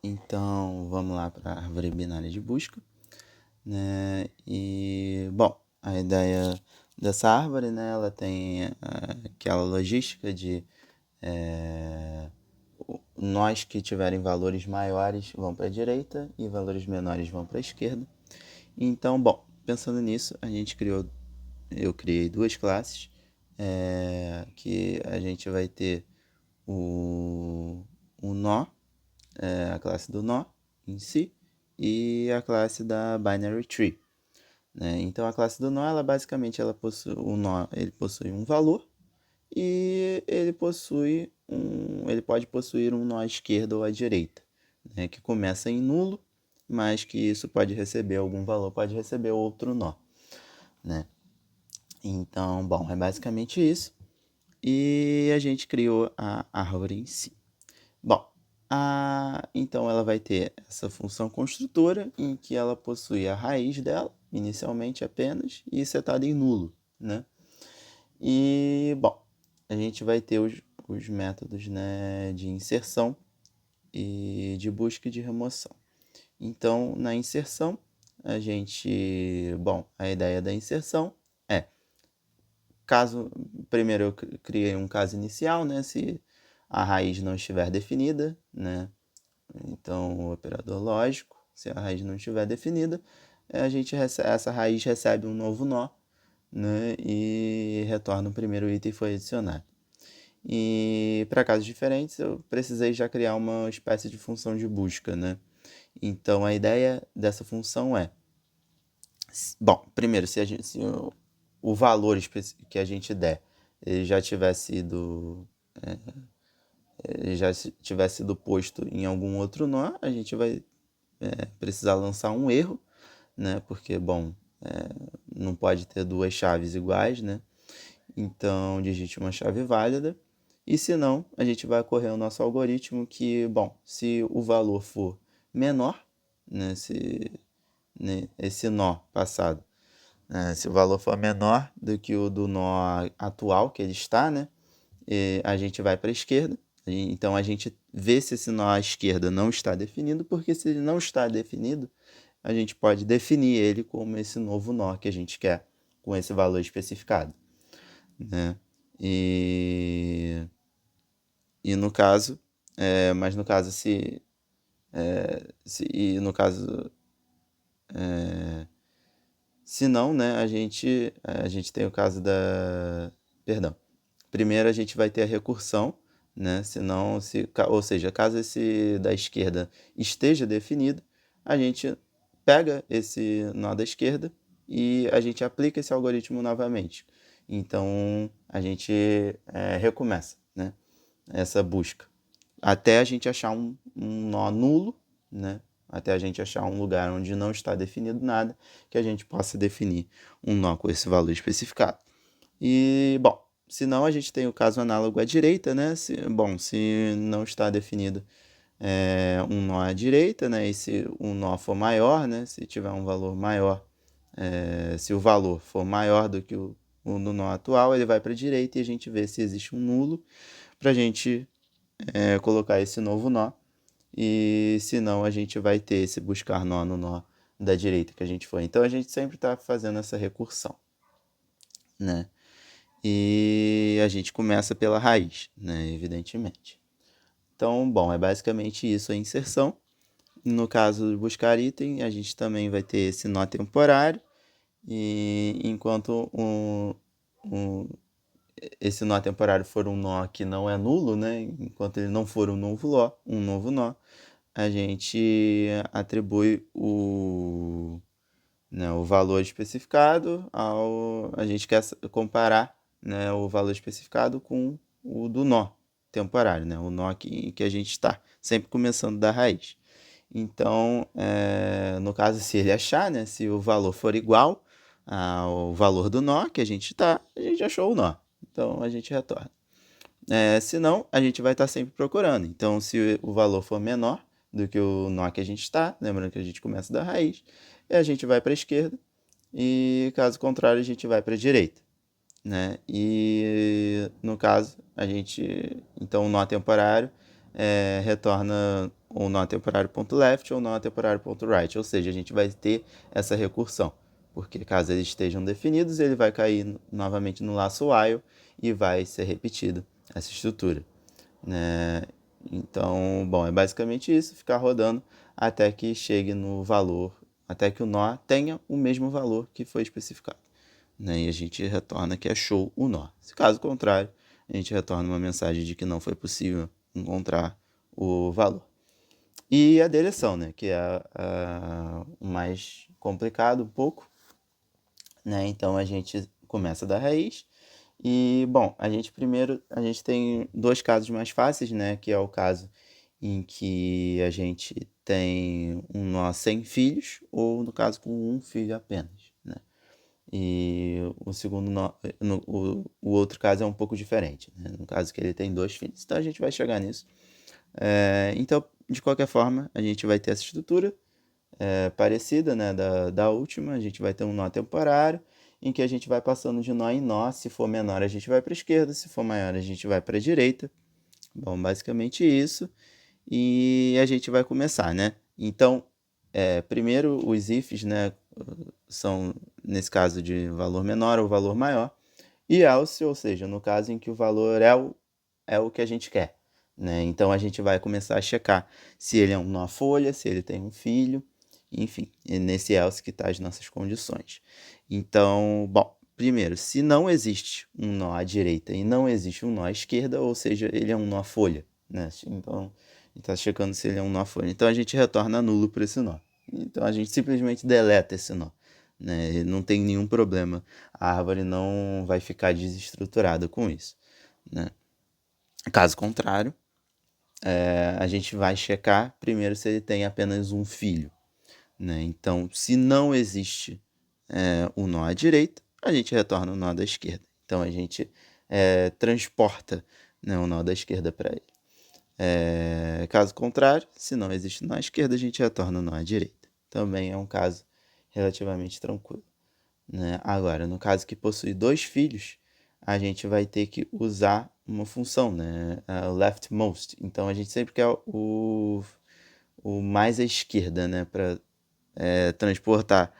Então, vamos lá para a árvore binária de busca, né? E, bom, a ideia dessa árvore, né, ela tem aquela logística de nós que tiverem valores maiores vão para a direita e valores menores vão para a esquerda. Então, bom, pensando nisso, eu criei duas classes, que a gente vai ter o nó, a classe do nó em si, e a classe da binary tree, né? Então a classe do nó, ela basicamente ela possui o nó, ele possui um valor e ele pode possuir um nó à esquerda ou à direita, né? Que começa em nulo, mas que isso pode receber algum valor, pode receber outro nó, né? Então, bom, é basicamente isso. E a gente criou a árvore em si. Bom, então ela vai ter essa função construtora em que ela possui a raiz dela, inicialmente apenas, e setada em nulo, né? E, bom, a gente vai ter os métodos, né, de inserção e de busca e de remoção. Então, na inserção, a ideia da inserção é, primeiro eu criei um caso inicial, né, se a raiz não estiver definida, né, então, o operador lógico, se a raiz não estiver definida, essa raiz recebe um novo nó, né, e retorna o primeiro item que foi adicionado. E para casos diferentes, eu precisei já criar uma espécie de função de busca, né? Então, a ideia dessa função é, bom, primeiro, se o valor que a gente der ele já tivesse sido posto em algum outro nó, a gente vai precisar lançar um erro, né? Porque, bom, não pode ter duas chaves iguais, né? Então, digite uma chave válida. E se não, a gente vai correr o nosso algoritmo que, bom, se o valor for menor, né, esse nó passado, se o valor for menor do que o do nó atual que ele está, né, a gente vai para a esquerda. Então a gente vê se esse nó à esquerda não está definido, porque se ele não está definido, a gente pode definir ele como esse novo nó que a gente quer, com esse valor especificado, né? E, e no caso, mas no caso e no caso, se não, né, a gente tem o caso perdão. Primeiro a gente vai ter a recursão, né? Ou seja, caso esse da esquerda esteja definido, a gente pega esse nó da esquerda e a gente aplica esse algoritmo novamente. Então a gente recomeça, né, essa busca até a gente achar um nó nulo, né? Até a gente achar um lugar onde não está definido nada, que a gente possa definir um nó com esse valor especificado. E, bom, se não, a gente tem o caso análogo à direita, né? Se não está definido um nó à direita, né? E se um nó for maior, né? Se tiver um valor maior, se o valor for maior do que o do nó atual, ele vai para a direita e a gente vê se existe um nulo para a gente colocar esse novo nó. E se não, a gente vai ter esse buscar nó no nó da direita que a gente foi. Então a gente sempre está fazendo essa recursão, né? E a gente começa pela raiz, né? Evidentemente. Então, bom, é basicamente isso a inserção. No caso de buscar item, a gente também vai ter esse nó temporário. E enquanto esse nó temporário for um nó que não é nulo, né? Enquanto ele não for um novo nó, a gente atribui né, o valor especificado a gente quer comparar, né, o valor especificado com o do nó temporário, né, o nó que a gente está, sempre começando da raiz. Então, no caso, se ele achar, né, se o valor for igual ao valor do nó que a gente está, a gente achou o nó. Então, a gente retorna. Se não, a gente vai estar sempre procurando. Então, se o valor for menor do que o nó que a gente está, lembrando que a gente começa da raiz, a gente vai para a esquerda e, caso contrário, a gente vai para a direita, né? E, no caso, então, o nó temporário retorna ou nó temporário ponto left ou nó temporário ponto right, ou seja, a gente vai ter essa recursão, porque caso eles estejam definidos, ele vai cair novamente no laço while e vai ser repetido essa estrutura, né? Então, bom, é basicamente isso, ficar rodando até que chegue no valor, até que o nó tenha o mesmo valor que foi especificado, né? E a gente retorna que achou o nó. Se caso contrário, a gente retorna uma mensagem de que não foi possível encontrar o valor. E a deleção, né? Que é o mais complicado um pouco, né? Então a gente começa da raiz. E, bom, a gente tem dois casos mais fáceis, né? Que é o caso em que a gente tem um nó sem filhos, ou no caso com um filho apenas, né? E o segundo nó, o outro caso é um pouco diferente, né? No caso que ele tem dois filhos. Então a gente vai chegar nisso. Então, de qualquer forma, a gente vai ter essa estrutura parecida, né, da última. A gente vai ter um nó temporário, em que a gente vai passando de nó em nó. Se for menor, a gente vai para a esquerda. Se for maior, a gente vai para a direita. Bom, basicamente isso. E a gente vai começar, né? Então, primeiro os ifs, né, são, nesse caso, de valor menor ou valor maior. E else, ou seja, no caso em que o valor é o que a gente quer, né? Então a gente vai começar a checar se ele é uma folha, se ele tem um filho, enfim, é nesse else que está as nossas condições. Então, bom, primeiro, se não existe um nó à direita e não existe um nó à esquerda, ou seja, ele é um nó folha, né? Então, a gente está checando se ele é um nó folha. Então a gente retorna nulo para esse nó. Então a gente simplesmente deleta esse nó, né? Não tem nenhum problema. A árvore não vai ficar desestruturada com isso, né? Caso contrário, a gente vai checar primeiro se ele tem apenas um filho, né? Então, se não existe o nó à direita, a gente retorna o nó da esquerda. Então, a gente transporta, né, o nó da esquerda para ele. Caso contrário, se não existe nó à esquerda, a gente retorna o nó à direita. Também é um caso relativamente tranquilo, né? Agora, no caso que possui dois filhos, a gente vai ter que usar uma função, né? O leftmost. Então, a gente sempre quer o mais à esquerda, né? Para transportar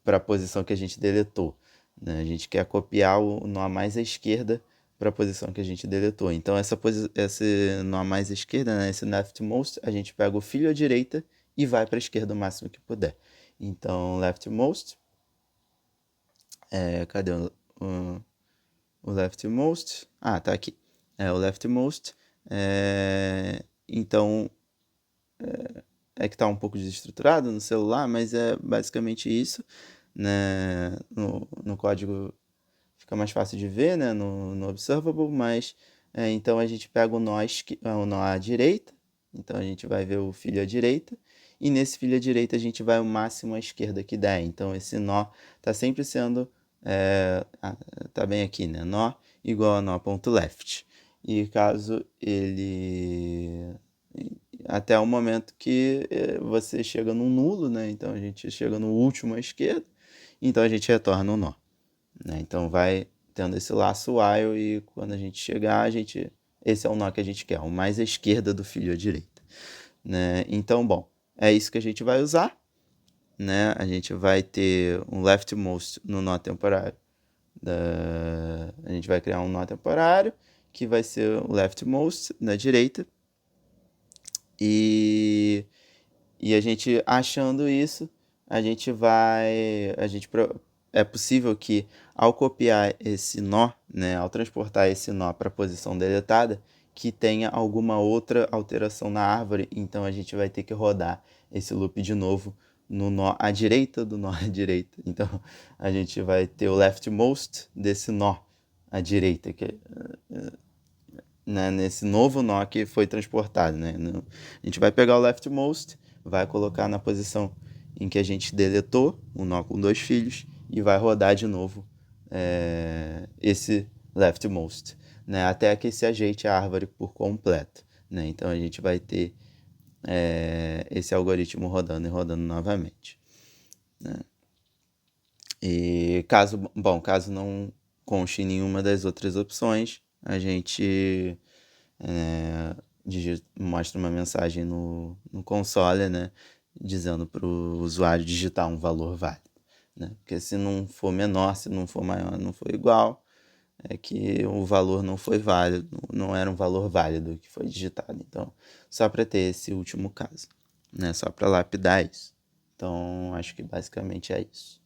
para a posição que a gente deletou, né? A gente quer copiar o nó mais à esquerda para a posição que a gente deletou. Então, esse nó mais à esquerda, né? Esse leftmost, a gente pega o filho à direita e vai para a esquerda o máximo que puder. Então, leftmost. Cadê o leftmost? Ah, tá aqui. O leftmost. Então, que tá um pouco desestruturado no celular, mas é basicamente isso, né? No código fica mais fácil de ver, né? No observable, mas então a gente pega o nó à direita, então a gente vai ver o filho à direita, e nesse filho à direita a gente vai o máximo à esquerda que der. Então esse nó está sempre sendo, tá bem aqui, né? Nó igual a nó ponto left. E caso ele até o momento que você chega no nulo, né? Então a gente chega no último à esquerda, então a gente retorna o nó, né? Então vai tendo esse laço while e quando a gente chegar, esse é o nó que a gente quer, o mais à esquerda do filho à direita, né? Então, bom, é isso que a gente vai usar, né? A gente vai ter um leftmost no nó temporário. A gente vai criar um nó temporário que vai ser o leftmost na direita. E a gente achando isso, é possível que ao copiar esse nó, né, ao transportar esse nó para a posição deletada, que tenha alguma outra alteração na árvore, então a gente vai ter que rodar esse loop de novo no nó à direita do nó à direita. Então a gente vai ter o leftmost desse nó à direita, né, nesse novo nó que foi transportado, né? A gente vai pegar o leftmost, vai colocar na posição em que a gente deletou o nó com dois filhos e vai rodar de novo esse leftmost, né, até que se ajeite a árvore por completo, né? Então a gente vai ter esse algoritmo rodando e rodando novamente, né? E caso não conste nenhuma das outras opções, a gente mostra uma mensagem no console, né, dizendo para o usuário digitar um valor válido, né? Porque se não for menor, se não for maior, não for igual, é que o valor não foi válido, não era um valor válido que foi digitado. Então, só para ter esse último caso, né? Só para lapidar isso. Então, acho que basicamente é isso.